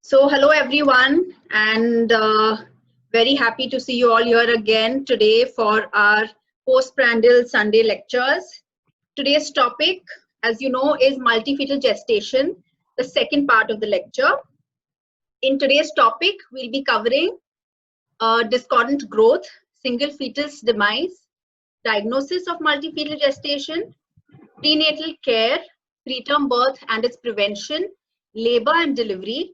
So hello everyone, and very happy to see you all here again today for our postprandial Sunday lectures. Today's topic, as you know, is multifetal gestation, the second part of the lecture. In today's topic, we'll be covering discordant growth, single fetus demise, diagnosis of multifetal gestation, prenatal care, preterm birth and its prevention, labor and delivery,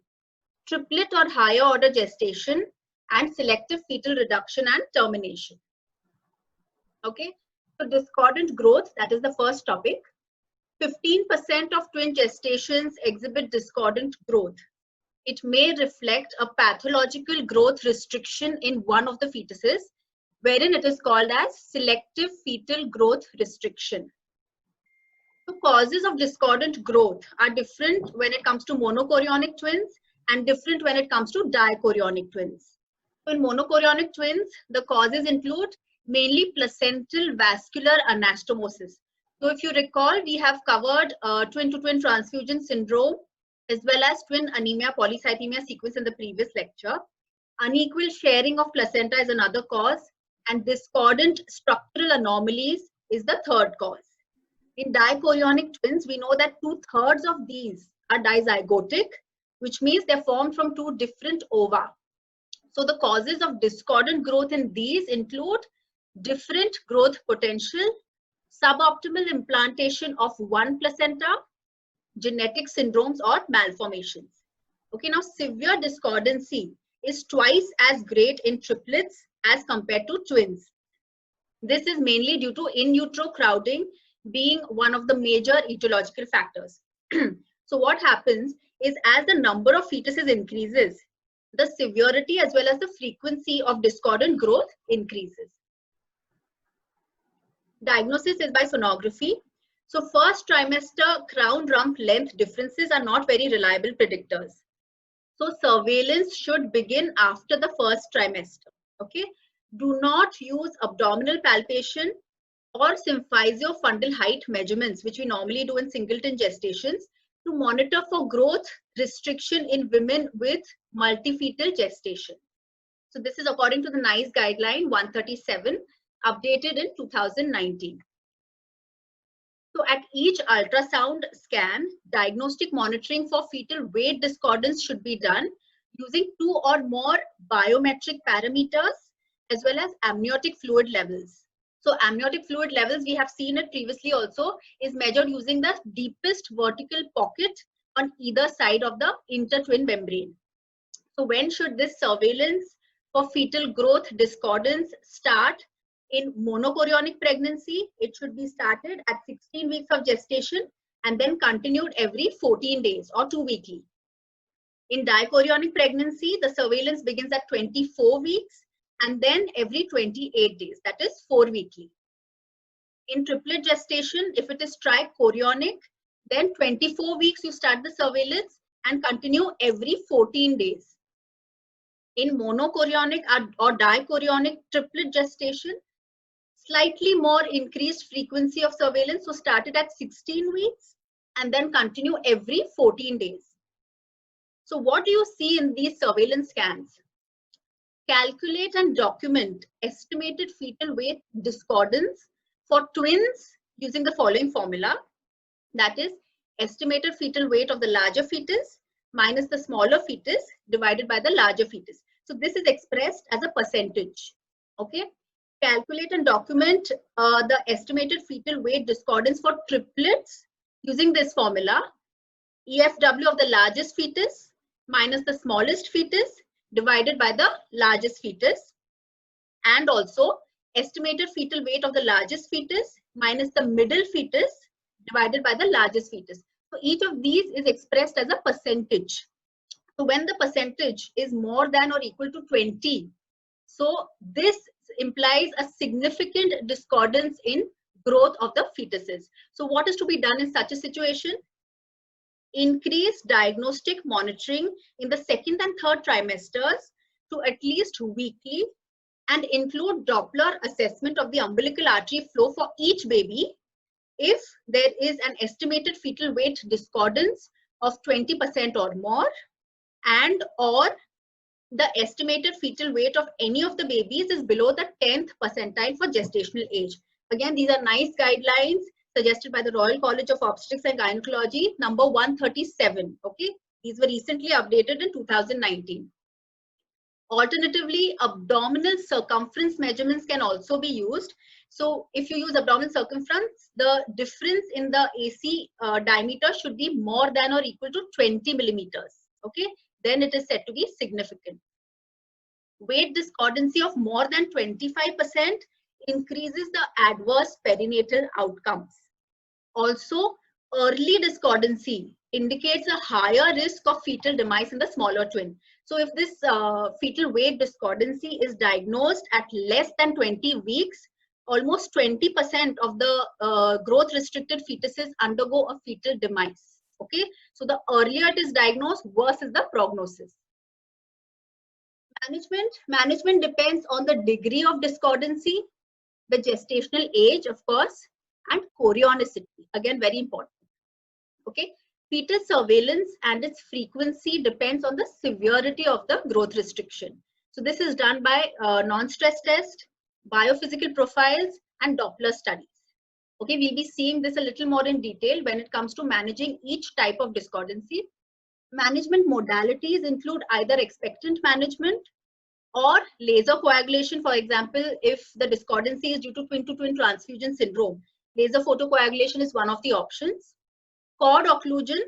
triplet or higher order gestation, and selective fetal reduction and termination. Okay, so discordant growth, that is the first topic. 15% of twin gestations exhibit discordant growth. It may reflect a pathological growth restriction in one of the fetuses, wherein it is called as selective fetal growth restriction. The causes of discordant growth are different when it comes to monochorionic twins and different when it comes to dichorionic twins. So in monochorionic twins, the causes include mainly placental vascular anastomosis. So if you recall, we have covered twin-to-twin transfusion syndrome as well as twin anemia polycythemia sequence in the previous lecture. Unequal sharing of placenta is another cause, and discordant structural anomalies is the third cause. In dichorionic twins, we know that 2/3 of these are dizygotic, which means they're formed from two different ova. So the causes of discordant growth in these include different growth potential, suboptimal implantation of one placenta, genetic syndromes or malformations. Okay, now severe discordancy is twice as great in triplets as compared to twins. This is mainly due to in utero crowding being one of the major etiological factors. So what happens is as the number of fetuses increases, the severity as well as the frequency of discordant growth increases. Diagnosis is by sonography. So first trimester crown rump length differences are not very reliable predictors. So surveillance should begin after the first trimester. Okay. Do not use abdominal palpation or symphysiofundal height measurements, which we normally do in singleton gestations, to monitor for growth restriction in women with multifetal gestation. So this is according to the NICE guideline 137, updated in 2019. So at each ultrasound scan, diagnostic monitoring for fetal weight discordance should be done using 2 or more biometric parameters as well as amniotic fluid levels. So amniotic fluid levels, we have seen it previously also, is measured using the deepest vertical pocket on either side of the intertwin membrane. So when should this surveillance for fetal growth discordance start? In monochorionic pregnancy, it should be started at 16 weeks of gestation and then continued every 14 days or 2 weekly. In dichorionic pregnancy, the surveillance begins at 24 weeks and then every 28 days, that is 4 weekly. In triplet gestation, if it is trichorionic, then 24 weeks you start the surveillance and continue every 14 days. In monochorionic or dichorionic triplet gestation, slightly more increased frequency of surveillance, so started at 16 weeks and then continue every 14 days. So what do you see in these surveillance scans? Calculate and document estimated fetal weight discordance for twins using the following formula. That is, estimated fetal weight of the larger fetus minus the smaller fetus divided by the larger fetus. So this is expressed as a percentage. Okay. Calculate and document the estimated fetal weight discordance for triplets using this formula. EFW of the largest fetus minus the smallest fetus divided by the largest fetus, and also estimated fetal weight of the largest fetus minus the middle fetus divided by the largest fetus. So each of these is expressed as a percentage. So when the percentage is more than or equal to 20, so this implies a significant discordance in growth of the fetuses. So what is to be done in such a situation? Increase diagnostic monitoring in the second and third trimesters to at least weekly and include Doppler assessment of the umbilical artery flow for each baby if there is an estimated fetal weight discordance of 20% or more, and and or the estimated fetal weight of any of the babies is below the 10th percentile for gestational age. Again, these are nice guidelines suggested by the Royal College of Obstetrics and Gynecology, number 137. Okay, these were recently updated in 2019. Alternatively, abdominal circumference measurements can also be used. So if you use abdominal circumference, the difference in the AC diameter should be more than or equal to 20 millimeters. Okay, then it is said to be significant. Weight discordancy of more than 25% increases the adverse perinatal outcomes. Also, early discordancy indicates a higher risk of fetal demise in the smaller twin. So if this fetal weight discordancy is diagnosed at less than 20 weeks, almost 20% of the growth restricted fetuses undergo a fetal demise. Okay, so the earlier it is diagnosed, worse is the prognosis. Management depends on the degree of discordancy, the gestational age, of course, and chorionicity. Again, very important. Okay, fetal surveillance and its frequency depends on the severity of the growth restriction. So this is done by non-stress test, biophysical profiles, and Doppler studies. Okay, we'll be seeing this a little more in detail when it comes to managing each type of discordancy. Management modalities include either expectant management or laser coagulation. For example, if the discordancy is due to twin-to-twin transfusion syndrome, laser photocoagulation is one of the options. Cord occlusion,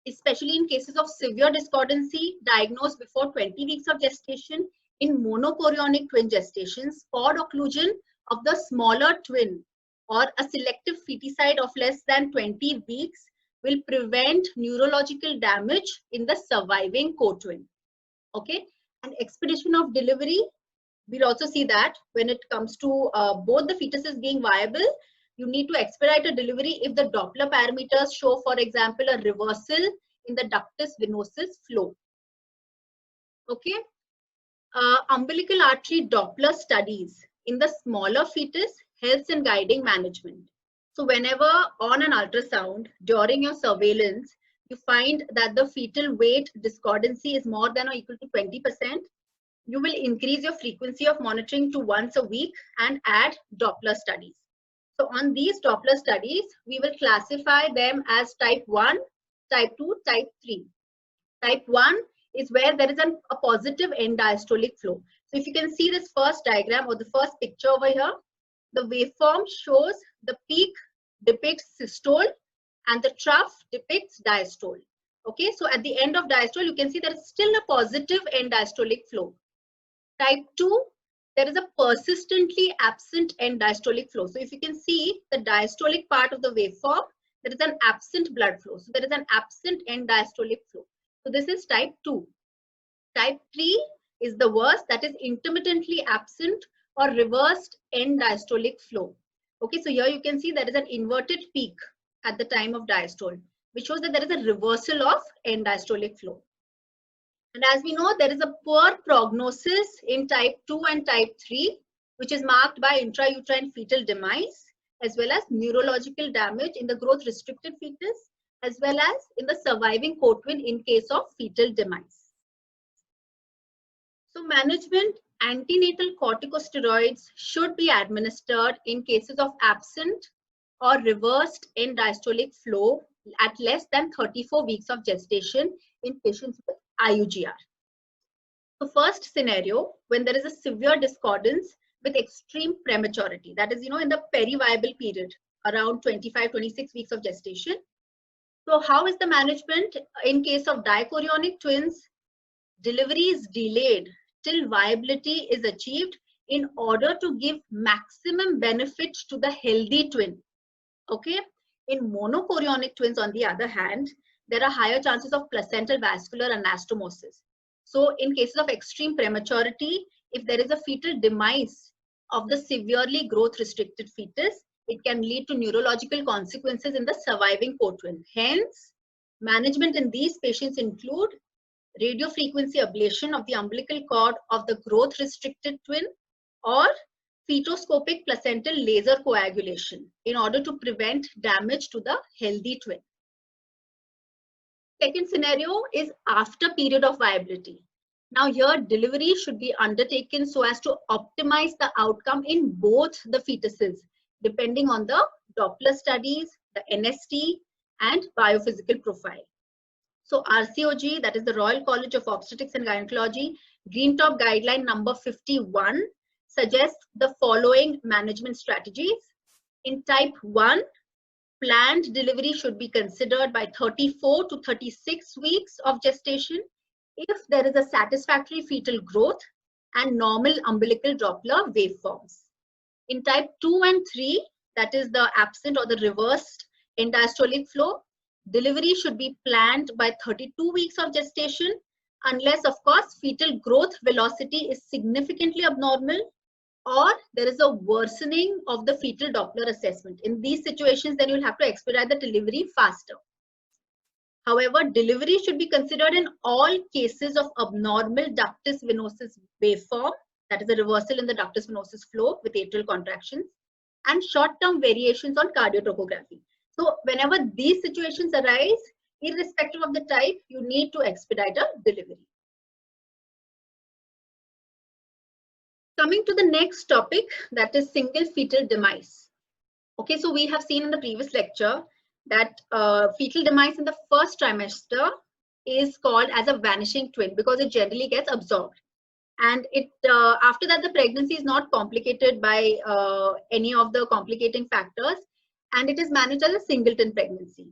especially in cases of severe discordancy diagnosed before 20 weeks of gestation. In monochorionic twin gestations, cord occlusion of the smaller twin or a selective feticide of less than 20 weeks will prevent neurological damage in the surviving co-twin. Okay, and expedition of delivery, we'll also see that when it comes to both the fetuses being viable, you need to expedite a delivery if the Doppler parameters show, for example, a reversal in the ductus venosus flow. Okay, umbilical artery Doppler studies in the smaller fetus helps in guiding management. So whenever on an ultrasound during your surveillance, you find that the fetal weight discordancy is more than or equal to 20%, you will increase your frequency of monitoring to once a week and add Doppler studies. So on these Doppler studies, we will classify them as type 1, type 2, type 3. Type 1 is where there is a positive end diastolic flow. So if you can see this first diagram or the first picture over here, the waveform shows the peak depicts systole and the trough depicts diastole. Okay, so at the end of diastole, you can see there is still a positive end diastolic flow. Type 2, there is a persistently absent end diastolic flow. So if you can see the diastolic part of the waveform, there is an absent blood flow. So there is an absent end diastolic flow. So this is type 2. Type 3 is the worst, that is intermittently absent or reversed end diastolic flow. Okay, so here you can see there is an inverted peak at the time of diastole, which shows that there is a reversal of end diastolic flow. And as we know, there is a poor prognosis in type 2 and type 3, which is marked by intrauterine fetal demise, as well as neurological damage in the growth restricted fetus, as well as in the surviving co-twin in case of fetal demise. So management, antenatal corticosteroids should be administered in cases of absent or reversed end diastolic flow at less than 34 weeks of gestation in patients with IUGR. So first scenario, when there is a severe discordance with extreme prematurity, that is, in the periviable period, around 25-26 weeks of gestation. So how is the management in case of dichorionic twins? Delivery is delayed till viability is achieved in order to give maximum benefit to the healthy twin. Okay, in monochorionic twins, on the other hand, there are higher chances of placental vascular anastomosis. So in cases of extreme prematurity, if there is a fetal demise of the severely growth restricted fetus, it can lead to neurological consequences in the surviving co-twin. Hence, management in these patients include radiofrequency ablation of the umbilical cord of the growth restricted twin or fetoscopic placental laser coagulation in order to prevent damage to the healthy twin. Second scenario is after period of viability. Now here delivery should be undertaken so as to optimize the outcome in both the fetuses, depending on the Doppler studies, the NST, and biophysical profile. So RCOG, that is the Royal College of Obstetrics and Gynecology, Green Top Guideline number 51 suggests the following management strategies. In type 1, planned delivery should be considered by 34 to 36 weeks of gestation if there is a satisfactory fetal growth and normal umbilical Doppler waveforms. In type 2 and 3, that is the absent or the reversed end-diastolic flow, delivery should be planned by 32 weeks of gestation unless, of course, fetal growth velocity is significantly abnormal or there is a worsening of the fetal Doppler assessment. In these situations, then you'll have to expedite the delivery faster. However, delivery should be considered in all cases of abnormal ductus venosus waveform, that is a reversal in the ductus venosus flow with atrial contractions, and short-term variations on cardiotopography. So whenever these situations arise, irrespective of the type, you need to expedite a delivery. Coming to the next topic, that is single fetal demise. Okay, so we have seen in the previous lecture that fetal demise in the first trimester is called as a vanishing twin because it generally gets absorbed. And it after that, the pregnancy is not complicated by any of the complicating factors, and it is managed as a singleton pregnancy.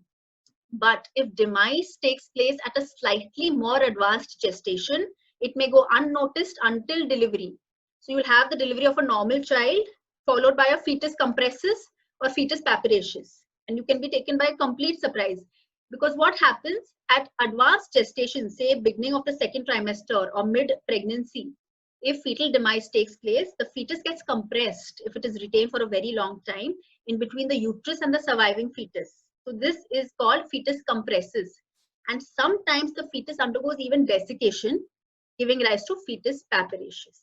But if demise takes place at a slightly more advanced gestation, it may go unnoticed until delivery. So you will have the delivery of a normal child followed by a fetus compressus or fetus papyraceus, and you can be taken by a complete surprise. Because what happens at advanced gestation, say beginning of the second trimester or mid-pregnancy, if fetal demise takes place, the fetus gets compressed if it is retained for a very long time in between the uterus and the surviving fetus. So this is called fetus compressus. And sometimes the fetus undergoes even desiccation, giving rise to fetus papyraceus.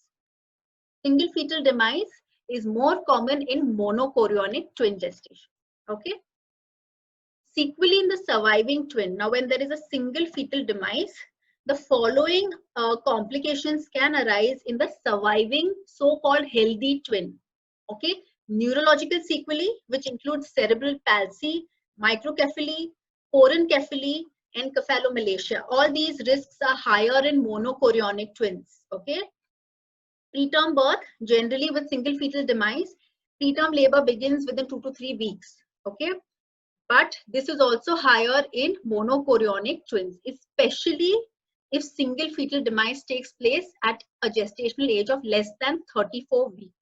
Single fetal demise is more common in monochorionic twin gestation. Okay. Sequelae in the surviving twin. Now, when there is a single fetal demise, the following complications can arise in the surviving so-called healthy twin. Okay, neurological sequelae, which include cerebral palsy, microcephaly, porencephaly, encephalomalacia. All these risks are higher in monochorionic twins. Okay, preterm birth, generally with single fetal demise, preterm labor begins within 2 to 3 weeks. Okay. But this is also higher in monochorionic twins, especially if single fetal demise takes place at a gestational age of less than 34 weeks.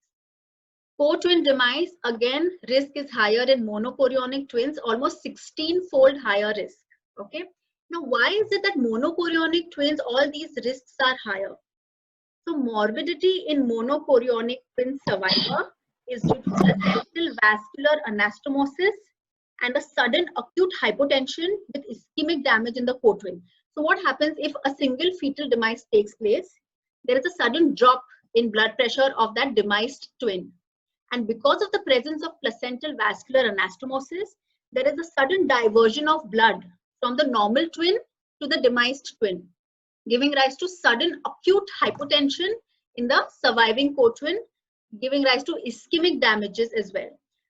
Co-twin demise, again, risk is higher in monochorionic twins, almost 16-fold higher risk. Okay. Now, why is it that monochorionic twins, all these risks are higher? So, morbidity in monochorionic twin survivor is due to placental vascular anastomosis and a sudden acute hypotension with ischemic damage in the co-twin. So what happens if a single fetal demise takes place? There is a sudden drop in blood pressure of that demised twin. And because of the presence of placental vascular anastomosis, there is a sudden diversion of blood from the normal twin to the demised twin, giving rise to sudden acute hypotension in the surviving co-twin, giving rise to ischemic damages as well.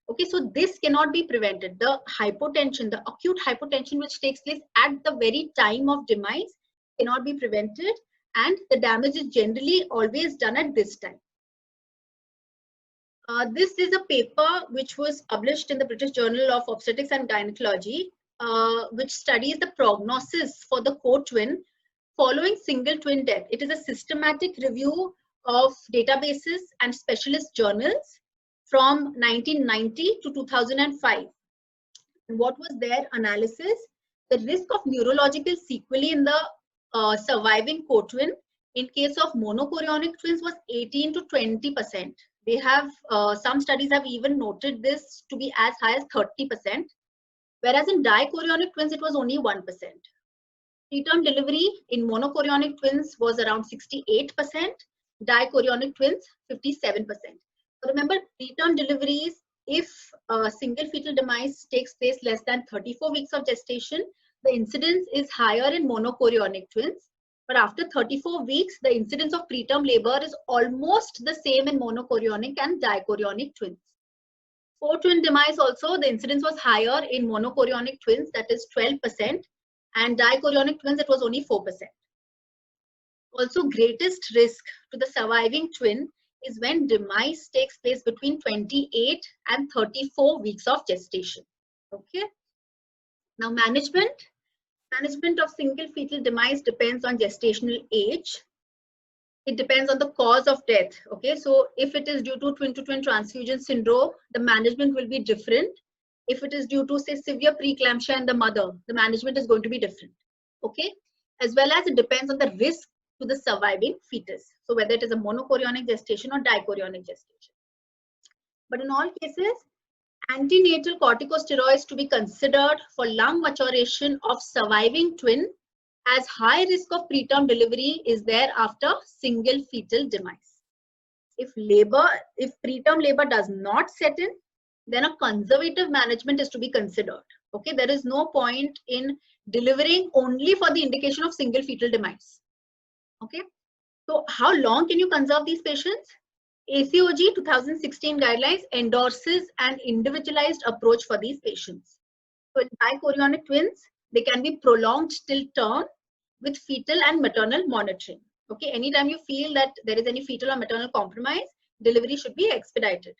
Okay, so this cannot be prevented. The hypotension, the acute hypotension which takes place at the very time of demise cannot be prevented, and the damage is generally always done at this time. This is a paper which was published in the British Journal of Obstetrics and Gynecology, which studies the prognosis for the co-twin following single twin death. It is a systematic review of databases and specialist journals from 1990 to 2005. And what was their analysis? The risk of neurological sequelae in the surviving co-twin in case of monochorionic twins was 18 to 20%. They have, some studies have even noted this to be as high as 30%, whereas in dichorionic twins, it was only 1%. Preterm delivery in monochorionic twins was around 68%, dichorionic twins 57%. Remember, preterm deliveries, if single fetal demise takes place less than 34 weeks of gestation, the incidence is higher in monochorionic twins. But after 34 weeks, the incidence of preterm labor is almost the same in monochorionic and dichorionic twins. For twin demise also, the incidence was higher in monochorionic twins, that is 12%, and dichorionic twins, it was only 4%. Also, greatest risk to the surviving twin is when demise takes place between 28 and 34 weeks of gestation. Okay. Now, management of single fetal demise depends on gestational age. It depends on the cause of death. Okay, so if it is due to twin-to-twin transfusion syndrome, the management will be different. If it is due to, say, severe preeclampsia in the mother, the management is going to be different. Okay, as well as it depends on the risk to the surviving fetus. So whether it is a monochorionic gestation or dichorionic gestation. But in all cases, antenatal corticosteroids to be considered for lung maturation of surviving twin, as high risk of preterm delivery is there after single fetal demise. If preterm labor does not set in, then a conservative management is to be considered. Okay, there is no point in delivering only for the indication of single fetal demise. Okay, so how long can you conserve these patients? ACOG 2016 guidelines endorses an individualized approach for these patients. So in dichorionic twins, they can be prolonged till term with fetal and maternal monitoring. Okay, anytime you feel that there is any fetal or maternal compromise, delivery should be expedited.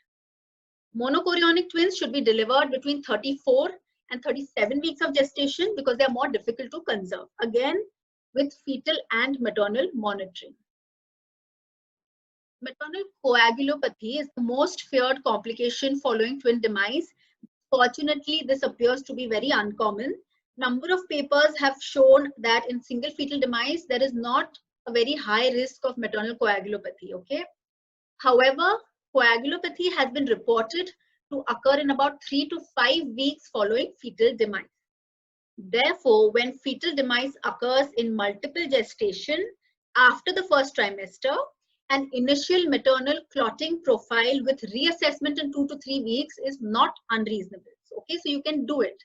Monochorionic twins should be delivered between 34 and 37 weeks of gestation because they are more difficult to conserve. Again, with fetal and maternal monitoring. Maternal coagulopathy is the most feared complication following twin demise. Fortunately, this appears to be very uncommon. Number of papers have shown that in single fetal demise, there is not a very high risk of maternal coagulopathy. Okay. However, coagulopathy has been reported to occur in about 3 to 5 weeks following fetal demise. Therefore, when fetal demise occurs in multiple gestation after the first trimester, an initial maternal clotting profile with reassessment in 2 to 3 weeks is not unreasonable. Okay, so you can do it.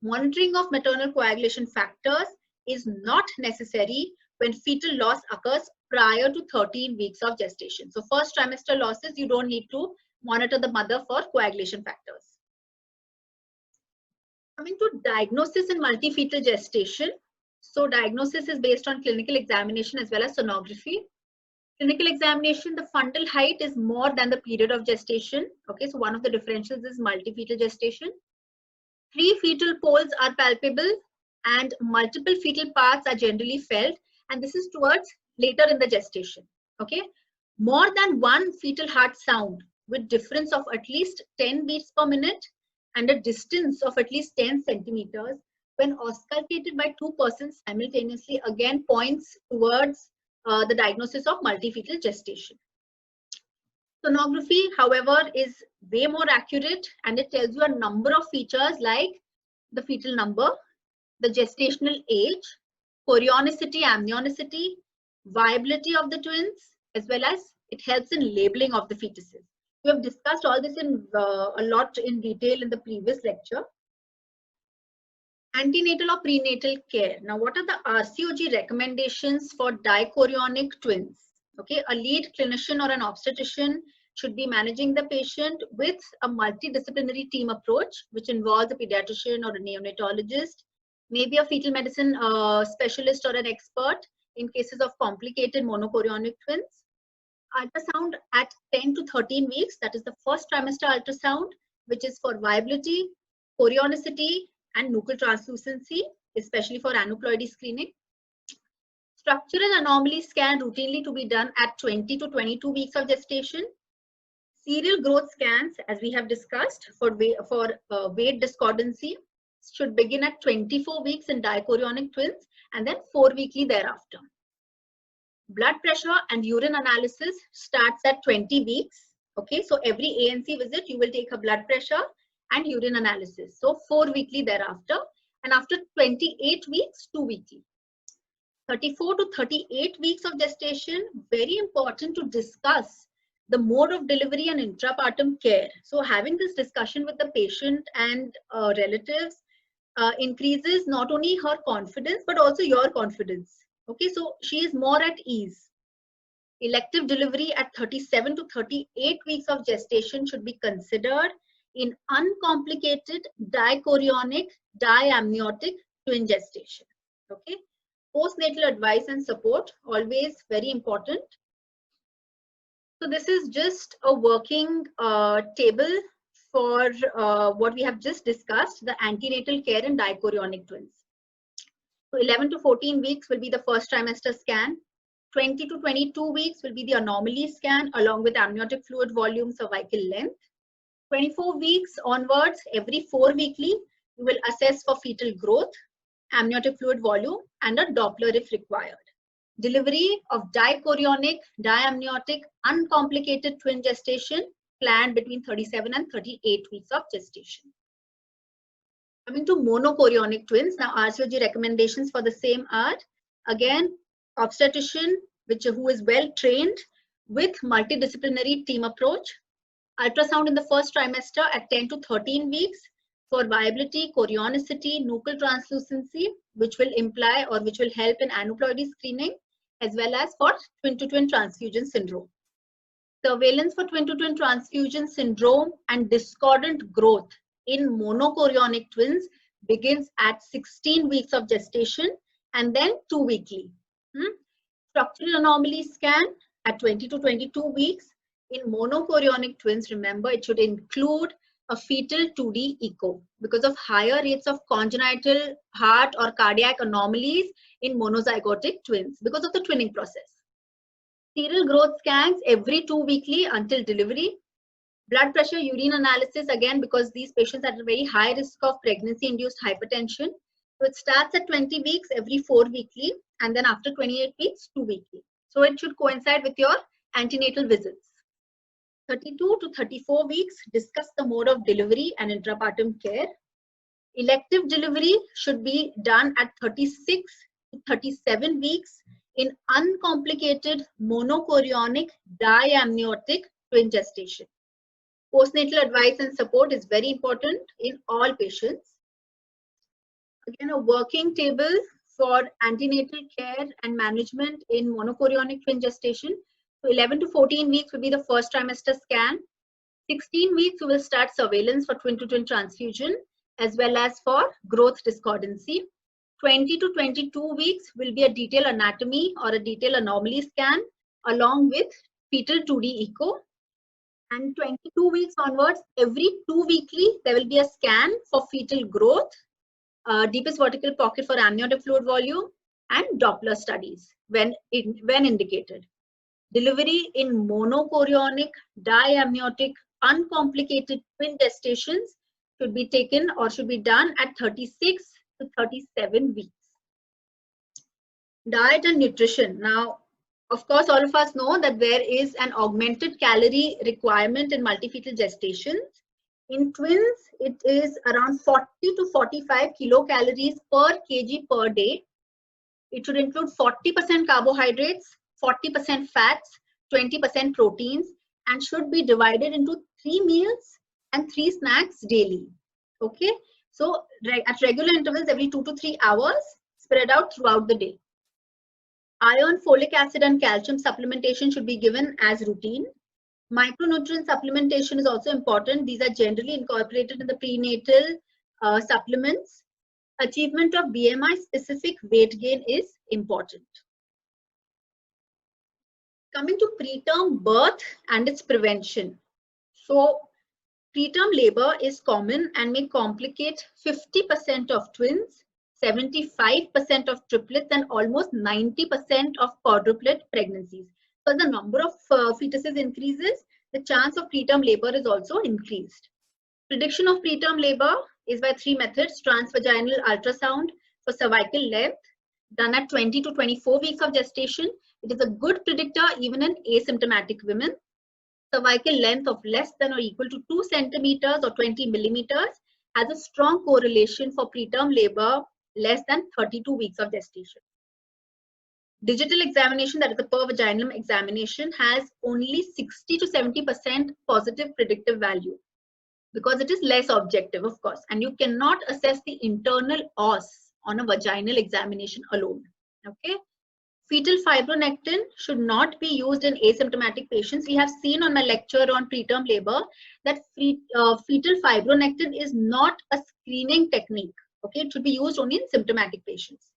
Monitoring of maternal coagulation factors is not necessary when fetal loss occurs prior to 13 weeks of gestation. So first trimester losses, you don't need to monitor the mother for coagulation factors. Coming to diagnosis in multifetal gestation. So diagnosis is based on clinical examination as well as sonography. Clinical examination, the fundal height is more than the period of gestation. Okay, so one of the differentials is multifetal gestation. 3 fetal poles are palpable and multiple fetal parts are generally felt, and this is towards later in the gestation. Okay, more than 1 fetal heart sound with difference of at least 10 beats per minute and a distance of at least 10 centimeters when auscultated by 2 persons simultaneously again points towards the diagnosis of multifetal gestation. Sonography, however, is way more accurate and it tells you a number of features like the fetal number, the gestational age, chorionicity, amnionicity, viability of the twins, as well as it helps in labeling of the fetuses. We have discussed all this in a lot in detail in the previous lecture. Antenatal or prenatal care. Now, what are the RCOG recommendations for dichorionic twins? Okay, a lead clinician or an obstetrician should be managing the patient with a multidisciplinary team approach, which involves a pediatrician or a neonatologist, maybe a fetal medicine specialist or an expert in cases of complicated monochorionic twins. Ultrasound at 10 to 13 weeks, that is the first trimester ultrasound, which is for viability, chorionicity, and nuchal translucency, especially for aneuploidy screening. Structural anomaly scan routinely to be done at 20 to 22 weeks of gestation. Serial growth scans, as we have discussed, for weight discordancy should begin at 24 weeks in dichorionic twins and then 4 weekly thereafter. Blood pressure and urine analysis starts at 20 weeks. Okay, so every ANC visit, you will take a blood pressure and urine analysis. So 4 weekly thereafter, and after 28 weeks, 2 weekly. 34 to 38 weeks of gestation, very important to discuss the mode of delivery and intrapartum care. So having this discussion with the patient and relatives increases not only her confidence but also your confidence. Okay, so she is more at ease. Elective delivery at 37 to 38 weeks of gestation should be considered in uncomplicated dichorionic diamniotic twin gestation. Okay, postnatal advice and support, always very important. So this is just a working table for what we have just discussed, the antenatal care in dichorionic twins. So 11 to 14 weeks will be the first trimester scan. 20 to 22 weeks will be the anomaly scan along with amniotic fluid volume, cervical length. 24 weeks onwards, every 4 weekly, you will assess for fetal growth, amniotic fluid volume, and a Doppler if required. Delivery of dichorionic, diamniotic, uncomplicated twin gestation planned between 37 and 38 weeks of gestation. Coming to monochorionic twins, now RCOG recommendations for the same are, again, obstetrician who is well trained with multidisciplinary team approach, ultrasound in the first trimester at 10 to 13 weeks for viability, chorionicity, nuchal translucency, which will imply or which will help in aneuploidy screening, as well as for twin-to-twin transfusion syndrome. Surveillance for twin-to-twin transfusion syndrome and discordant growth in monochorionic twins begins at 16 weeks of gestation and then 2 weekly. Structural anomaly scan at 20 to 22 weeks. In monochorionic twins, remember, it should include a fetal 2D echo because of higher rates of congenital heart or cardiac anomalies in monozygotic twins because of the twinning process. Serial growth scans every 2 weekly until delivery. Blood pressure, urine analysis, again, because these patients are at a very high risk of pregnancy-induced hypertension. So it starts at 20 weeks every 4 weekly, and then after 28 weeks, 2 weekly. So it should coincide with your antenatal visits. 32 to 34 weeks, discuss the mode of delivery and intrapartum care. Elective delivery should be done at 36 to 37 weeks in uncomplicated monochorionic diamniotic twin gestation. Postnatal advice and support is very important in all patients. Again, a working table for antenatal care and management in monochorionic twin gestation. So 11 to 14 weeks will be the first trimester scan. 16 weeks, we will start surveillance for twin-to-twin transfusion as well as for growth discordancy. 20 to 22 weeks will be a detailed anatomy or a detailed anomaly scan along with fetal 2D echo. And 22 weeks onwards, every 2 weekly, there will be a scan for fetal growth, deepest vertical pocket for amniotic fluid volume, and Doppler studies when indicated. Delivery in monochorionic, diamniotic, uncomplicated twin gestations should be taken or should be done at 36 to 37 weeks. Diet and nutrition. Now, of course, all of us know that there is an augmented calorie requirement in multifetal gestations. In twins, it is around 40 to 45 kilocalories per kg per day. It should include 40% carbohydrates, 40% fats, 20% proteins, and should be divided into 3 meals and 3 snacks daily. Okay, so at regular intervals every 2 to 3 hours, spread out throughout the day. Iron, folic acid, and calcium supplementation should be given as routine. Micronutrient supplementation is also important. These are generally incorporated in the prenatal supplements. Achievement of BMI specific weight gain is important. Coming to preterm birth and its prevention. So preterm labor is common and may complicate 50% of twins, 75% of triplets, and almost 90% of quadruplet pregnancies. So the number of fetuses increases, the chance of preterm labor is also increased. Prediction of preterm labor is by 3 methods: transvaginal ultrasound for cervical length, done at 20 to 24 weeks of gestation. It is a good predictor even in asymptomatic women. Cervical length of less than or equal to 2 centimeters or 20 millimeters has a strong correlation for preterm labor less than 32 weeks of gestation. Digital examination, that is the per vaginal examination, has only 60 to 70% positive predictive value. because it is less objective, of course, and you cannot assess the internal os on a vaginal examination alone. Okay. Fetal fibronectin should not be used in asymptomatic patients. We have seen on my lecture on preterm labor that fetal fibronectin is not a screening technique. Okay, it should be used only in symptomatic patients.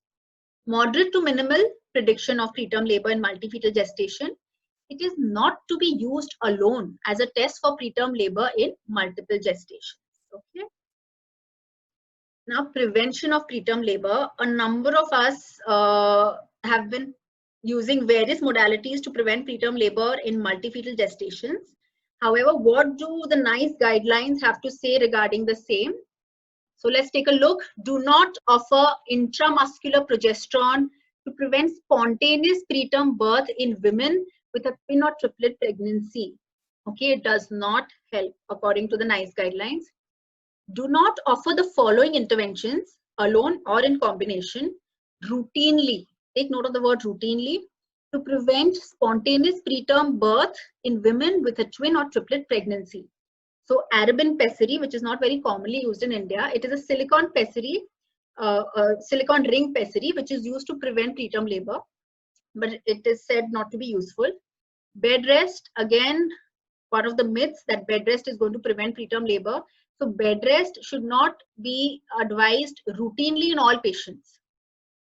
Moderate to minimal prediction of preterm labor in multifetal gestation. It is not to be used alone as a test for preterm labor in multiple gestations. Okay. Now, prevention of preterm labor. A number of us have been using various modalities to prevent preterm labor in multifetal gestations. However, what do the NICE guidelines have to say regarding the same? So let's take a look. Do not offer intramuscular progesterone to prevent spontaneous preterm birth in women with a twin or triplet pregnancy. Okay, it does not help according to the NICE guidelines. Do not offer the following interventions alone or in combination routinely. Take note of the word routinely, to prevent spontaneous preterm birth in women with a twin or triplet pregnancy. So Arabin pessary, which is not very commonly used in India, it is a silicone pessary, silicone ring pessary, which is used to prevent preterm labor, but it is said not to be useful. Bed rest, again, one of the myths that bed rest is going to prevent preterm labor. So bed rest should not be advised routinely in all patients.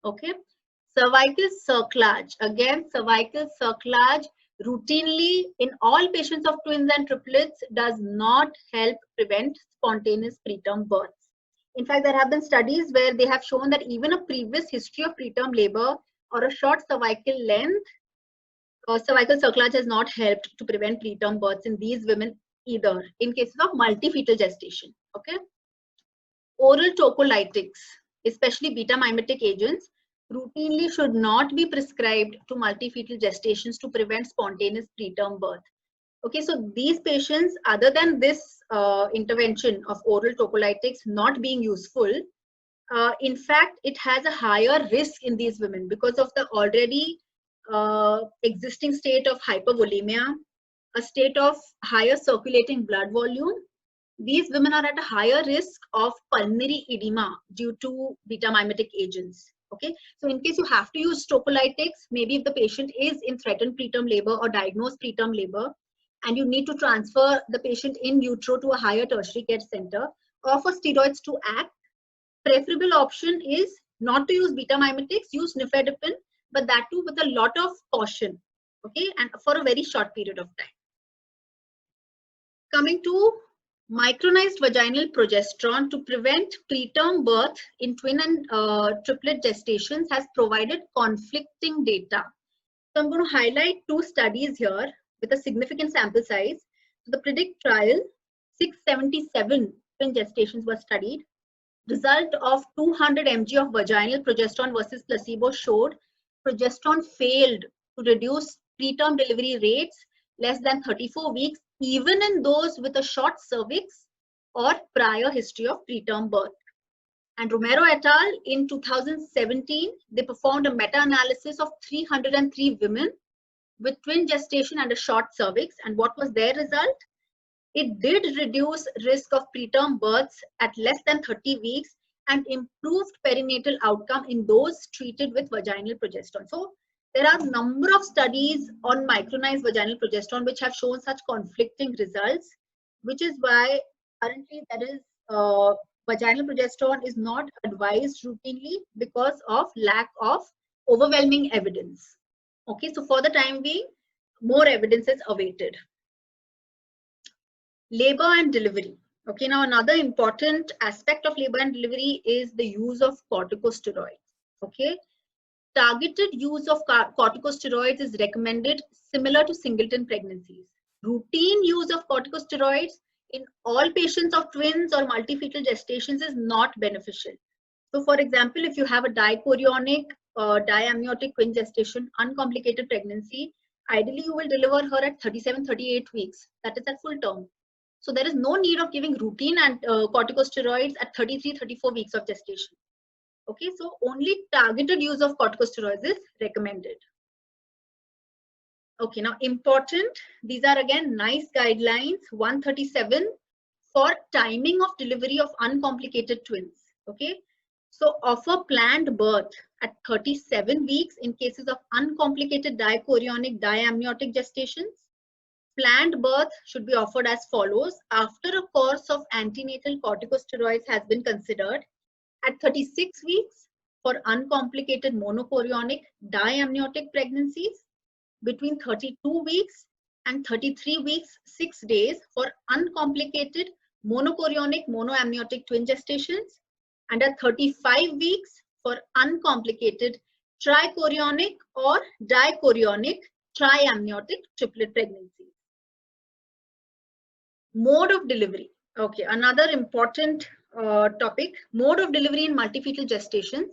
Okay. Cervical cerclage, again, cervical cerclage routinely in all patients of twins and triplets does not help prevent spontaneous preterm births. In fact, there have been studies where they have shown that even a previous history of preterm labor or a short cervical length, cervical cerclage has not helped to prevent preterm births in these women either in cases of multifetal gestation. Okay. Oral tocolytics, especially beta mimetic agents, routinely should not be prescribed to multifetal gestations to prevent spontaneous preterm birth. Okay, so these patients, other than this intervention of oral tocolytics not being useful, in fact, it has a higher risk in these women because of the already existing state of hypervolemia, a state of higher circulating blood volume. These women are at a higher risk of pulmonary edema due to beta mimetic agents. Okay, so in case you have to use tocolytics, maybe if the patient is in threatened preterm labor or diagnosed preterm labor, and you need to transfer the patient in utero to a higher tertiary care center, or for steroids to act, preferable option is not to use beta mimetics, use nifedipine, but that too with a lot of caution. Okay, and for a very short period of time. Coming to micronized vaginal progesterone to prevent preterm birth in twin and triplet gestations has provided conflicting data. So I'm going to highlight two studies here with a significant sample size. So the PREDICT trial, 677 twin gestations were studied. Result of 200 mg of vaginal progesterone versus placebo showed progesterone failed to reduce preterm delivery rates less than 34 weeks, even in those with a short cervix or prior history of preterm birth. And Romero et al. In 2017, they performed a meta-analysis of 303 women with twin gestation and a short cervix. And what was their result? It did reduce risk of preterm births at less than 30 weeks and improved perinatal outcome in those treated with vaginal progesterone. So there are a number of studies on micronized vaginal progesterone which have shown such conflicting results, which is why currently there is vaginal progesterone is not advised routinely because of lack of overwhelming evidence. Okay, so for the time being, more evidence is awaited. Labor and delivery. Okay, now another important aspect of labor and delivery is the use of corticosteroids. Okay, targeted use of corticosteroids is recommended similar to singleton pregnancies. Routine use of corticosteroids in all patients of twins or multifetal gestations is not beneficial. So for example, if you have a dichorionic diamniotic twin gestation, uncomplicated pregnancy, ideally you will deliver her at 37-38 weeks. That is at full term. So there is no need of giving routine and corticosteroids at 33-34 weeks of gestation. Okay, so only targeted use of corticosteroids is recommended. Okay, now important, these are again NICE guidelines 137 for timing of delivery of uncomplicated twins. Okay, so offer planned birth at 37 weeks in cases of uncomplicated dichorionic diamniotic gestations. Planned birth should be offered as follows: after a course of antenatal corticosteroids has been considered, at 36 weeks for uncomplicated monochorionic diamniotic pregnancies, between 32 weeks and 33 weeks 6 days for uncomplicated monochorionic monoamniotic twin gestations, and at 35 weeks for uncomplicated trichorionic or dichorionic triamniotic triplet pregnancies. Mode of delivery. Okay, another important topic, mode of delivery in multifetal gestations.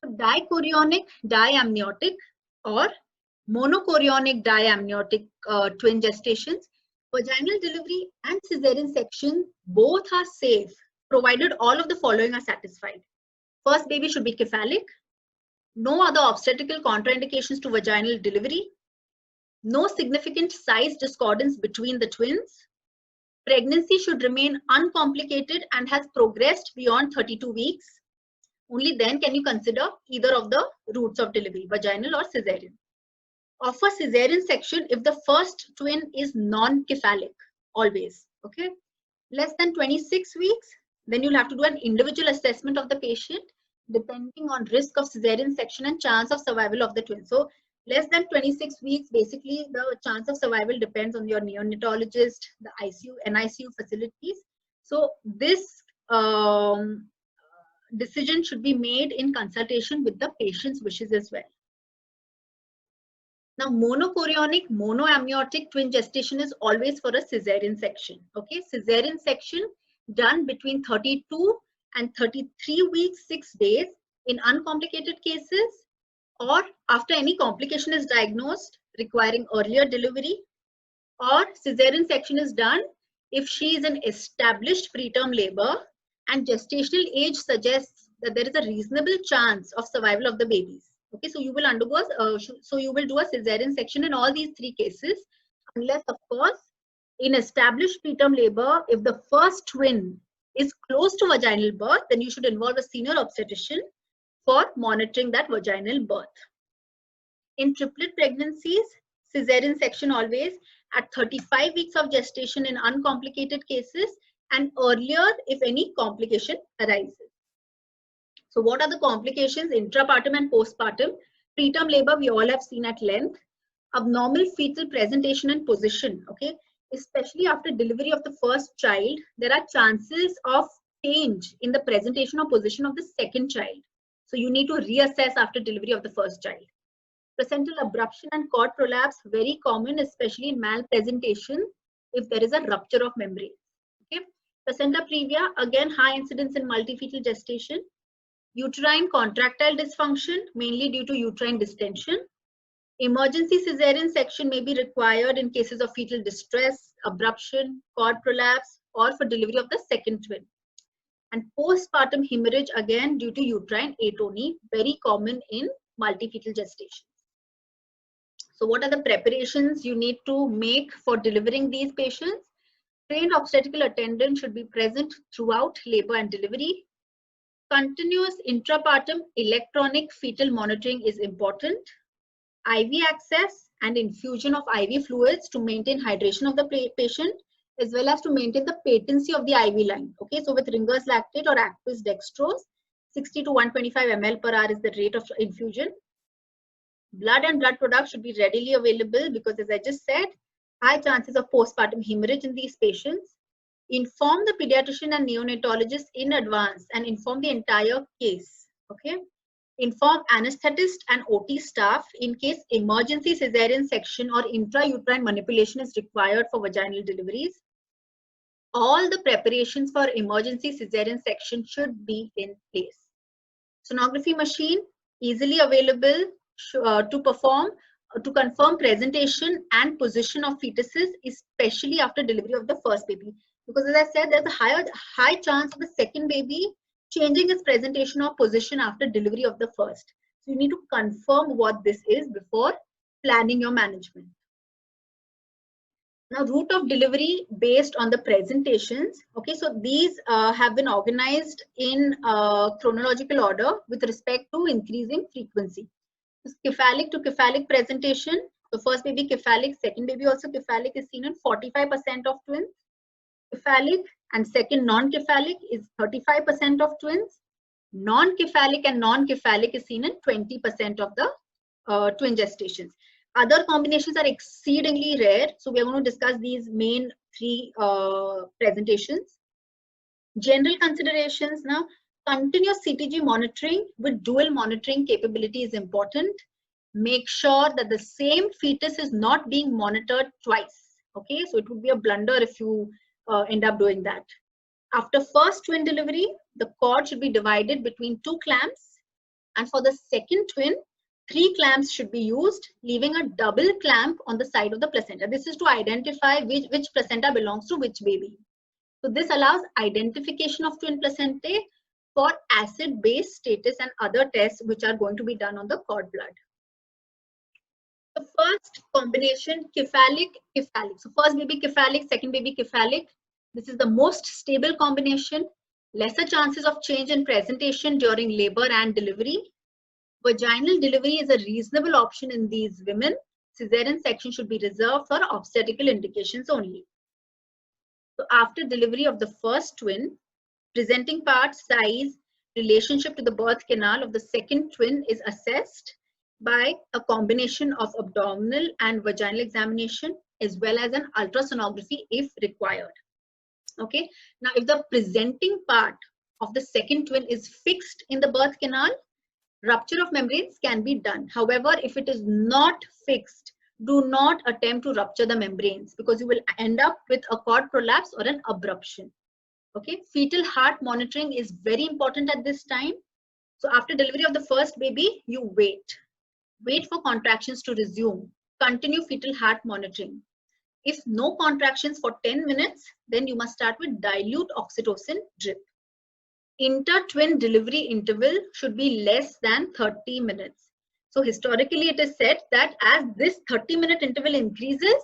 Dichorionic diamniotic or monochorionic diamniotic twin gestations, vaginal delivery and cesarean section both are safe provided all of the following are satisfied. First baby should be cephalic, no other obstetrical contraindications to vaginal delivery, no significant size discordance between the twins, pregnancy should remain uncomplicated and has progressed beyond 32 weeks. Only then can you consider either of the routes of delivery, vaginal or cesarean. Offer cesarean section if the first twin is non-cephalic, always. Okay, less than 26 weeks, then you'll have to do an individual assessment of the patient depending on risk of cesarean section and chance of survival of the twin. So less than 26 weeks, basically the chance of survival depends on your neonatologist, the ICU, NICU facilities. So this decision should be made in consultation with the patient's wishes as well. Now, monochorionic monoamniotic twin gestation is always for a cesarean section. Okay, cesarean section done between 32 and 33 weeks 6 days in uncomplicated cases, or after any complication is diagnosed requiring earlier delivery, or cesarean section is done if she is in established preterm labor and gestational age suggests that there is a reasonable chance of survival of the babies. Okay, so you will undergo, you will do a cesarean section in all these three cases, unless of course in established preterm labor, if the first twin is close to vaginal birth, then you should involve a senior obstetrician for monitoring that vaginal birth. In triplet pregnancies, cesarean section always at 35 weeks of gestation in uncomplicated cases and earlier if any complication arises. So what are the complications? Intrapartum and postpartum. Preterm labor we all have seen at length. Abnormal fetal presentation and position. Okay, especially after delivery of the first child, there are chances of change in the presentation or position of the second child. So you need to reassess after delivery of the first child. Placental abruption and cord prolapse, very common, especially in malpresentation if there is a rupture of membrane. Okay, placenta previa, again high incidence in multifetal gestation. Uterine contractile dysfunction, mainly due to uterine distension. Emergency cesarean section may be required in cases of fetal distress, abruption, cord prolapse, or for delivery of the second twin. And postpartum hemorrhage, again due to uterine atony, very common in multifetal gestation. So what are the preparations you need to make for delivering these patients? Trained obstetrical attendant should be present throughout labor and delivery. Continuous intrapartum electronic fetal monitoring is important. IV access and infusion of IV fluids to maintain hydration of the patient, as well as to maintain the patency of the IV line. Okay, so with Ringer's lactate or Actis dextrose, 60 to 125 ml per hour is the rate of infusion. Blood and blood products should be readily available because, as I just said, high chances of postpartum hemorrhage in these patients. Inform the pediatrician and neonatologist in advance and inform the entire case. Okay, inform anesthetist and OT staff in case emergency cesarean section or intrauterine manipulation is required for vaginal deliveries. All the preparations for emergency cesarean section should be in place. Sonography machine easily available to confirm presentation and position of fetuses, especially after delivery of the first baby. Because as I said, there's a high chance of the second baby changing its presentation or position after delivery of the first. So you need to confirm what this is before planning your management. Now, route of delivery based on the presentations. Okay, so these have been organized in chronological order with respect to increasing frequency. Cephalic to cephalic presentation. The first baby cephalic, second baby also cephalic is seen in 45% of twins. Cephalic and second non-cephalic is 35% of twins. Non-cephalic and non-cephalic is seen in 20% of the twin gestations. Other combinations are exceedingly rare. So we are going to discuss these main three presentations. General considerations now. Continuous CTG monitoring with dual monitoring capability is important. Make sure that the same fetus is not being monitored twice. Okay, so it would be a blunder if you end up doing that. After first twin delivery, the cord should be divided between 2 clamps, and for the second twin, 3 clamps should be used, leaving a double clamp on the side of the placenta. This is to identify which placenta belongs to which baby. So this allows identification of twin placentae for acid-base status and other tests which are going to be done on the cord blood. The first combination, cephalic. So first baby cephalic, second baby cephalic. This is the most stable combination. Lesser chances of change in presentation during labor and delivery. Vaginal delivery is a reasonable option in these women. Cesarean section should be reserved for obstetrical indications only. So after delivery of the first twin, presenting part, size, relationship to the birth canal of the second twin is assessed by a combination of abdominal and vaginal examination as well as an ultrasonography if required. Okay, now if the presenting part of the second twin is fixed in the birth canal, rupture of membranes can be done. However, if it is not fixed, do not attempt to rupture the membranes because you will end up with a cord prolapse or an abruption. Okay, fetal heart monitoring is very important at this time. So after delivery of the first baby, you wait for contractions to resume. Continue fetal heart monitoring. If no contractions for 10 minutes, then you must start with dilute oxytocin drip. Inter-twin delivery interval should be less than 30 minutes. So historically, it is said that as this 30-minute interval increases,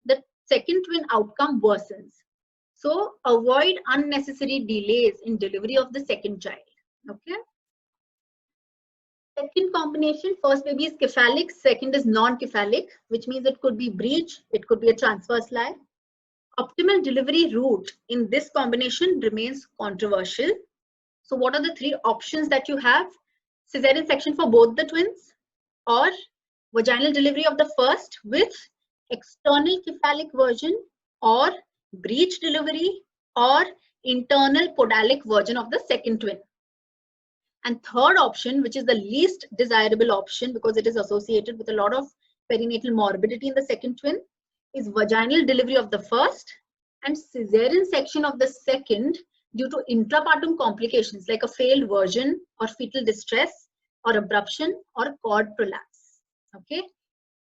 the second twin outcome worsens. So avoid unnecessary delays in delivery of the second child. Okay. Second combination, first baby is cephalic, second is non-cephalic, which means it could be breech, it could be a transverse lie. Optimal delivery route in this combination remains controversial. So what are the 3 options that you have? Cesarean section for both the twins, or vaginal delivery of the first with external cephalic version, or breech delivery, or internal podalic version of the second twin. And third option, which is the least desirable option because it is associated with a lot of perinatal morbidity in the second twin, is vaginal delivery of the first and cesarean section of the second due to intrapartum complications like a failed version or fetal distress or abruption or cord prolapse. Okay.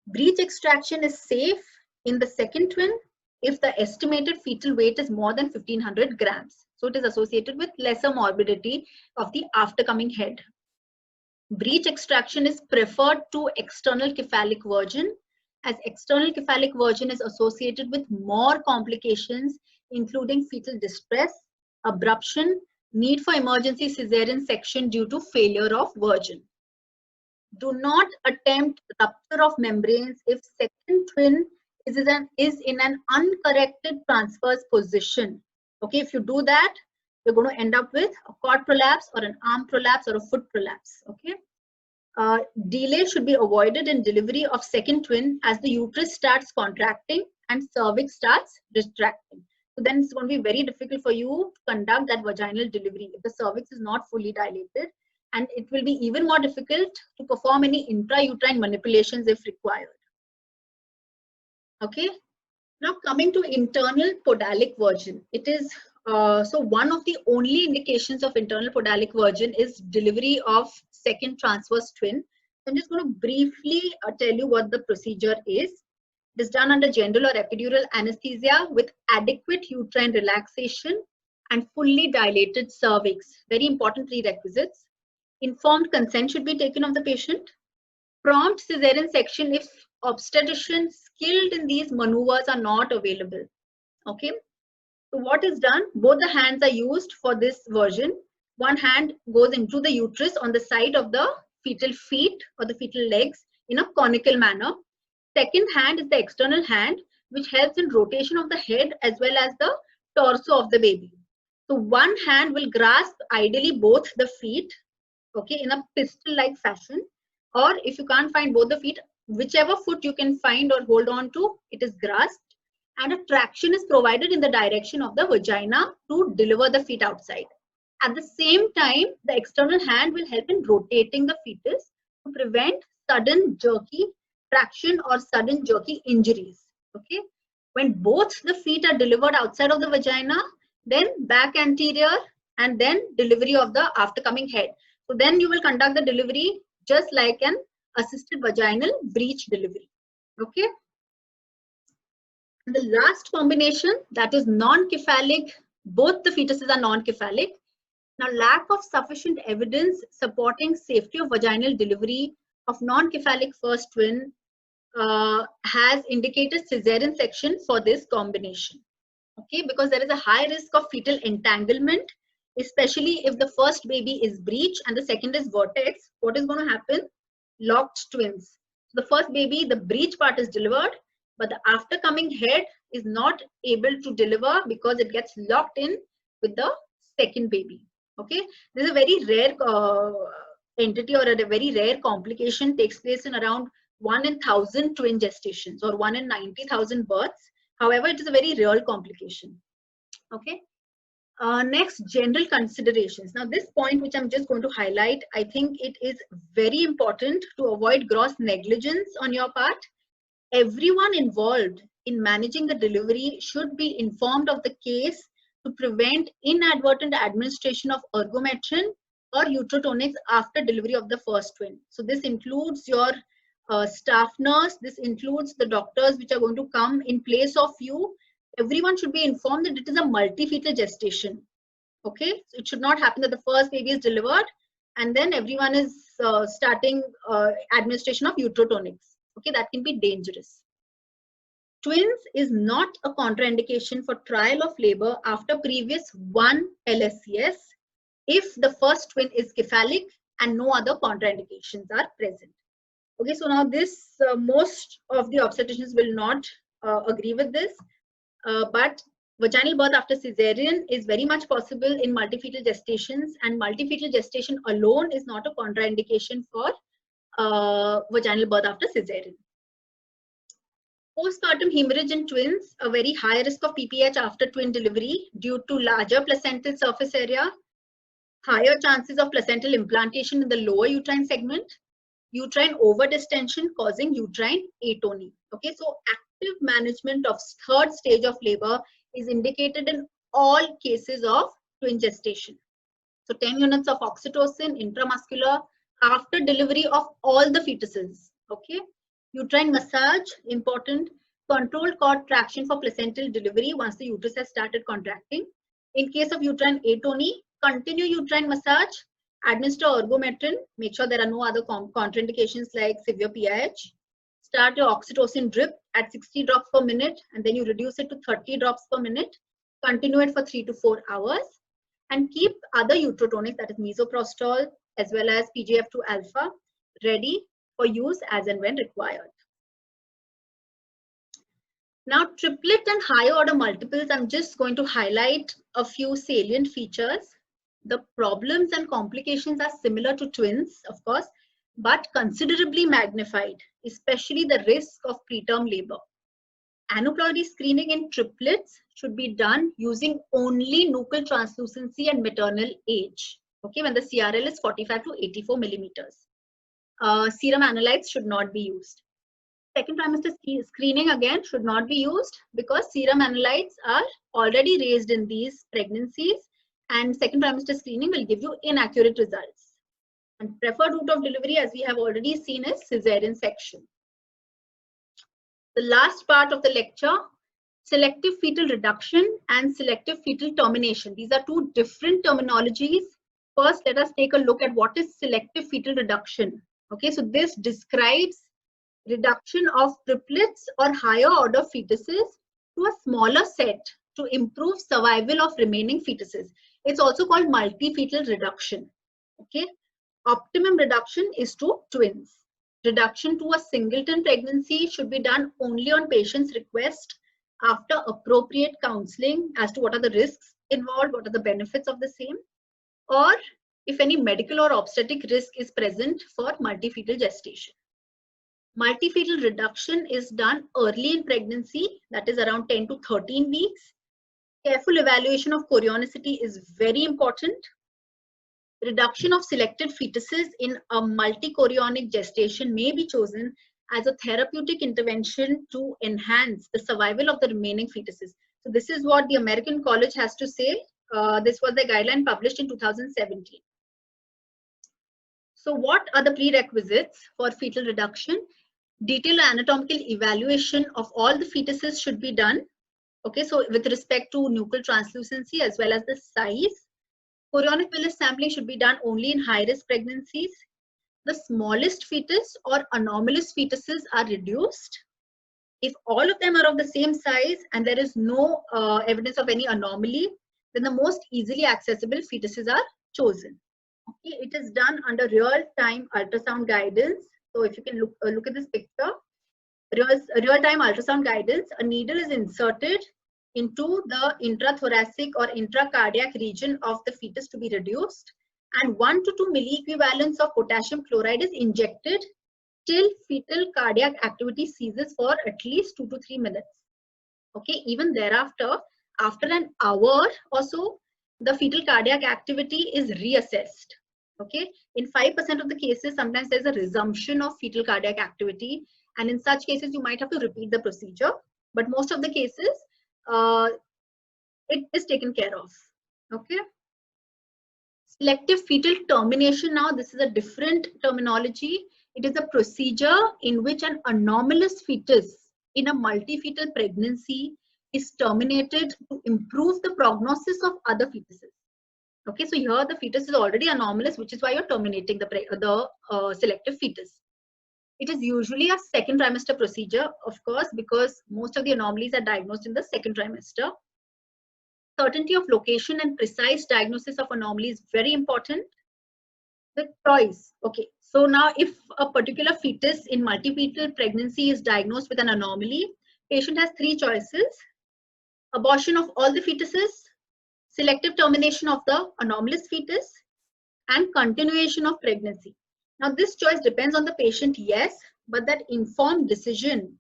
Breech extraction is safe in the second twin if the estimated fetal weight is more than 1500 grams. So it is associated with lesser morbidity of the aftercoming head. Breech extraction is preferred to external cephalic version, as external cephalic version is associated with more complications, including fetal distress, abruption, need for emergency cesarean section due to failure of version. Do not attempt rupture of membranes if second twin is in an uncorrected transverse position. Okay, if you do that, you're going to end up with a cord prolapse or an arm prolapse or a foot prolapse. Okay. Delay should be avoided in delivery of second twin as the uterus starts contracting and cervix starts retracting. So then it's going to be very difficult for you to conduct that vaginal delivery if the cervix is not fully dilated, and it will be even more difficult to perform any intrauterine manipulations if required. Okay. Now coming to internal podalic version, it is so one of the only indications of internal podalic version is delivery of second transverse twin. I'm just going to briefly tell you what the procedure is. It is done under general or epidural anesthesia with adequate uterine relaxation and fully dilated cervix. Very important prerequisites. Informed consent should be taken of the patient. Prompt cesarean section if obstetrician skilled in these maneuvers are not available. Okay, so what is done? Both the hands are used for this version. One hand goes into the uterus on the side of the fetal feet or the fetal legs in a conical manner. Second hand is the external hand, which helps in rotation of the head as well as the torso of the baby. So one hand will grasp ideally both the feet, okay, in a pistol-like fashion. Or if you can't find both the feet, whichever foot you can find or hold on to, it is grasped. And a traction is provided in the direction of the vagina to deliver the feet outside. At the same time, the external hand will help in rotating the fetus to prevent sudden jerky traction or sudden jerky injuries. Okay, when both the feet are delivered outside of the vagina, then back anterior, and then delivery of the aftercoming head. So then you will conduct the delivery just like an assisted vaginal breech delivery. Okay. The last combination, that is non-cephalic. Both the fetuses are non-cephalic. Now, lack of sufficient evidence supporting safety of vaginal delivery of non-cephalic first twin has indicated cesarean section for this combination. Okay, because there is a high risk of fetal entanglement, especially if the first baby is breech and the second is vertex. What is going to happen? Locked twins. The first baby, the breech part is delivered, but the aftercoming head is not able to deliver because it gets locked in with the second baby. Okay, this is a very rare entity or a very rare complication, takes place in around 1 in 1,000 twin gestations or 1 in 90,000 births. However, it is a very real complication. Okay. Next, general considerations. Now, this point which I'm just going to highlight, I think it is very important to avoid gross negligence on your part. Everyone involved in managing the delivery should be informed of the case to prevent inadvertent administration of ergometrin or uterotonics after delivery of the first twin. So this includes your staff nurse, this includes the doctors which are going to come in place of you. Everyone should be informed that it is a multi-fetal gestation. Okay, so it should not happen that the first baby is delivered and then everyone is starting administration of uterotonics. Okay, that can be dangerous. Twins is not a contraindication for trial of labor after previous 1 LSCS if the first twin is cephalic and no other contraindications are present. Okay, so now this most of the obstetricians will not agree with this, but vaginal birth after cesarean is very much possible in multifetal gestations, and multifetal gestation alone is not a contraindication for vaginal birth after cesarean. Postpartum hemorrhage in twins, a very high risk of PPH after twin delivery due to larger placental surface area, higher chances of placental implantation in the lower uterine segment, uterine overdistension causing uterine atony. Okay, so active management of third stage of labor is indicated in all cases of twin gestation. So 10 units of oxytocin intramuscular after delivery of all the fetuses. Okay. Uterine massage, important. Controlled cord traction for placental delivery once the uterus has started contracting. In case of uterine atony, continue uterine massage, administer ergometrin, make sure there are no other contraindications like severe PIH. Start your oxytocin drip at 60 drops per minute and then you reduce it to 30 drops per minute. Continue it for 3 to 4 hours and keep other uterotonics, that is misoprostol as well as PGF2 alpha, ready for use as and when required. Now, triplet and higher order multiples, I'm just going to highlight a few salient features. The problems and complications are similar to twins, of course, but considerably magnified, especially the risk of preterm labor. Aneuploidy screening in triplets should be done using only nuchal translucency and maternal age, okay, when the CRL is 45 to 84 millimeters. Serum analytes should not be used. Second trimester screening again should not be used because serum analytes are already raised in these pregnancies and second trimester screening will give you inaccurate results. And preferred route of delivery, as we have already seen, is cesarean section. The last part of the lecture, selective fetal reduction and selective fetal termination. These are two different terminologies. First, let us take a look at what is selective fetal reduction. Okay, so this describes reduction of triplets or higher order fetuses to a smaller set to improve survival of remaining fetuses. It's also called multi-fetal reduction. Okay. Optimum reduction is to twins. Reduction to a singleton pregnancy should be done only on patient's request after appropriate counseling as to what are the risks involved, what are the benefits of the same, or if any medical or obstetric risk is present for multi-fetal gestation. Multi-fetal reduction is done early in pregnancy, that is around 10 to 13 weeks. Careful evaluation of chorionicity is very important. Reduction of selected fetuses in a multi-chorionic gestation may be chosen as a therapeutic intervention to enhance the survival of the remaining fetuses. So this is what the American College has to say. This was the guideline published in 2017. So what are the prerequisites for fetal reduction? Detailed anatomical evaluation of all the fetuses should be done. Okay, so with respect to nuchal translucency as well as the size. Chorionic villus sampling should be done only in high-risk pregnancies. The smallest fetus or anomalous fetuses are reduced. If all of them are of the same size and there is no evidence of any anomaly, then the most easily accessible fetuses are chosen. Okay, it is done under real-time ultrasound guidance. So if you can look at this picture, real-time ultrasound guidance, a needle is inserted into the intrathoracic or intracardiac region of the fetus to be reduced, and 1 to 2 milliequivalents of potassium chloride is injected till fetal cardiac activity ceases for at least 2 to 3 minutes. Okay, even thereafter, after an hour or so, the fetal cardiac activity is reassessed. Okay, in 5% of the cases, sometimes there's a resumption of fetal cardiac activity, and in such cases, you might have to repeat the procedure. But most of the cases, it is taken care of. Okay. Selective fetal termination. Now, this is a different terminology. It is a procedure in which an anomalous fetus in a multi-fetal pregnancy is terminated to improve the prognosis of other fetuses. Okay, so here the fetus is already anomalous, which is why you're terminating the selective fetus. It is usually a second trimester procedure, of course, because most of the anomalies are diagnosed in the second trimester. Certainty of location and precise diagnosis of anomaly is very important. The choice. Okay, so now if a particular fetus in multi-fetal pregnancy is diagnosed with an anomaly, patient has 3 choices: abortion of all the fetuses, selective termination of the anomalous fetus, and continuation of pregnancy. Now this choice depends on the patient, yes, but that informed decision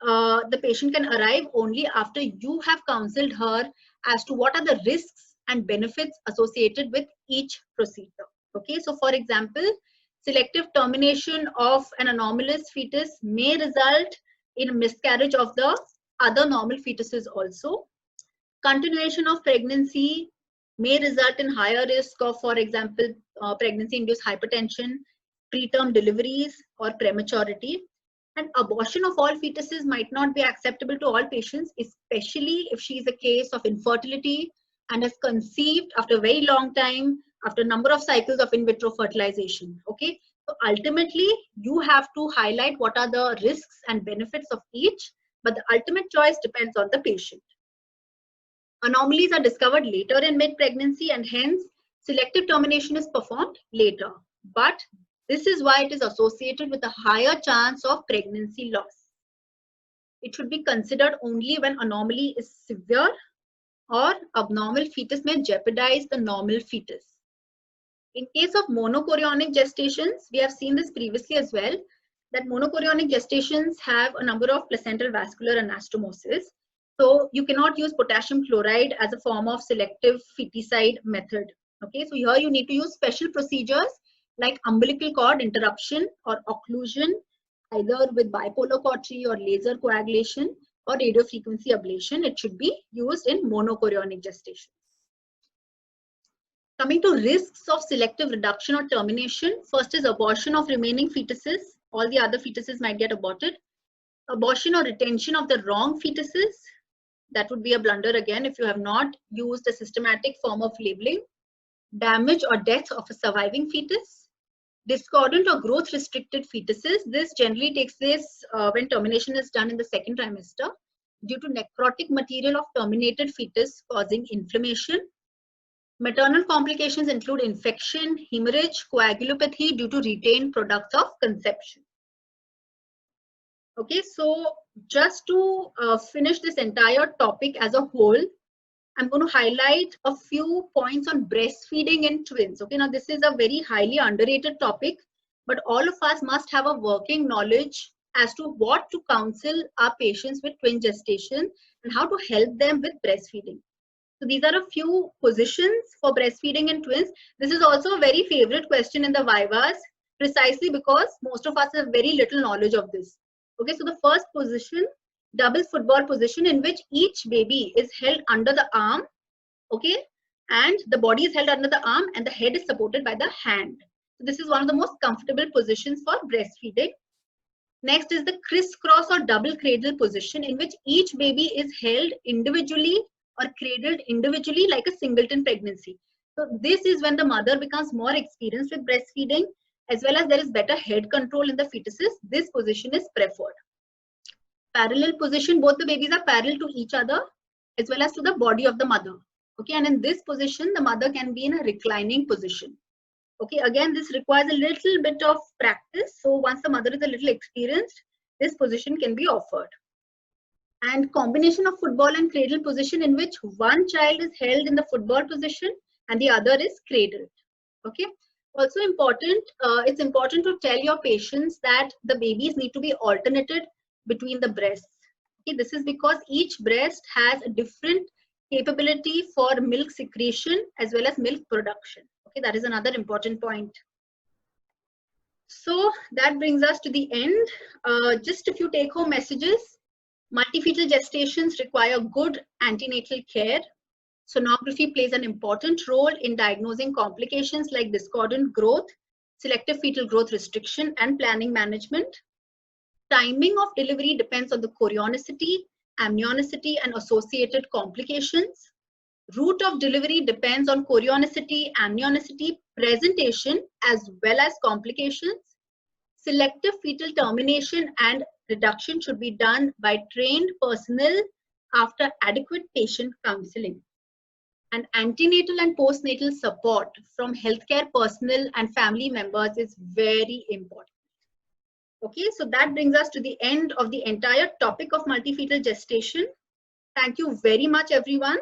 the patient can arrive only after you have counseled her as to what are the risks and benefits associated with each procedure. Okay, so for example, selective termination of an anomalous fetus may result in miscarriage of the other normal fetuses also. Continuation of pregnancy may result in higher risk of, for example, pregnancy-induced hypertension, preterm deliveries, or prematurity. And abortion of all fetuses might not be acceptable to all patients, especially if she is a case of infertility and has conceived after a very long time, after a number of cycles of in vitro fertilization. Okay, so ultimately you have to highlight what are the risks and benefits of each, but the ultimate choice depends on the patient. Anomalies are discovered later in mid-pregnancy, and hence selective termination is performed later. But this is why it is associated with a higher chance of pregnancy loss. It should be considered only when anomaly is severe or abnormal fetus may jeopardize the normal fetus. In case of monochorionic gestations, we have seen this previously as well, that monochorionic gestations have a number of placental vascular anastomosis. So you cannot use potassium chloride as a form of selective feticide method. Okay, so here you need to use special procedures like umbilical cord interruption or occlusion, either with bipolar cautery or laser coagulation or radiofrequency ablation. It should be used in monochorionic gestation. Coming to risks of selective reduction or termination, first is abortion of remaining fetuses. All the other fetuses might get aborted. Abortion or retention of the wrong fetuses. That would be a blunder again if you have not used a systematic form of labeling. Damage or death of a surviving fetus. Discordant or growth restricted fetuses, this generally takes place when termination is done in the second trimester due to necrotic material of terminated fetus causing inflammation. Maternal complications include infection, hemorrhage, coagulopathy due to retained products of conception. Okay, so just to finish this entire topic as a whole, I'm going to highlight a few points on breastfeeding in twins. Okay, now this is a very highly underrated topic, but all of us must have a working knowledge as to what to counsel our patients with twin gestation and how to help them with breastfeeding. So these are a few positions for breastfeeding in twins. This is also a very favorite question in the vivas, precisely because most of us have very little knowledge of this. Okay, so the first position, double football position, in which each baby is held under the arm, okay, and the body is held under the arm and the head is supported by the hand. So this is one of the most comfortable positions for breastfeeding. Next is the crisscross or double cradle position, in which each baby is held individually or cradled individually like a singleton pregnancy. So this is when the mother becomes more experienced with breastfeeding, as well as there is better head control in the fetuses. This position is preferred. Parallel position, both the babies are parallel to each other as well as to the body of the mother. Okay, and in this position, the mother can be in a reclining position. Okay, again, this requires a little bit of practice. So once the mother is a little experienced, this position can be offered. And combination of football and cradle position, in which one child is held in the football position and the other is cradled. Okay. Also important, it's important to tell your patients that the babies need to be alternated between the breasts. Okay, this is because each breast has a different capability for milk secretion as well as milk production. Okay, that is another important point. So that brings us to the end. Just a few take-home messages. Multifetal gestations require good antenatal care. Sonography plays an important role in diagnosing complications like discordant growth, selective fetal growth restriction, and planning management. Timing of delivery depends on the chorionicity, amnionicity, and associated complications. Route of delivery depends on chorionicity, amnionicity, presentation, as well as complications. Selective fetal termination and reduction should be done by trained personnel after adequate patient counseling. And antenatal and postnatal support from healthcare personnel and family members is very important. Okay, so that brings us to the end of the entire topic of multifetal gestation. Thank you very much, everyone.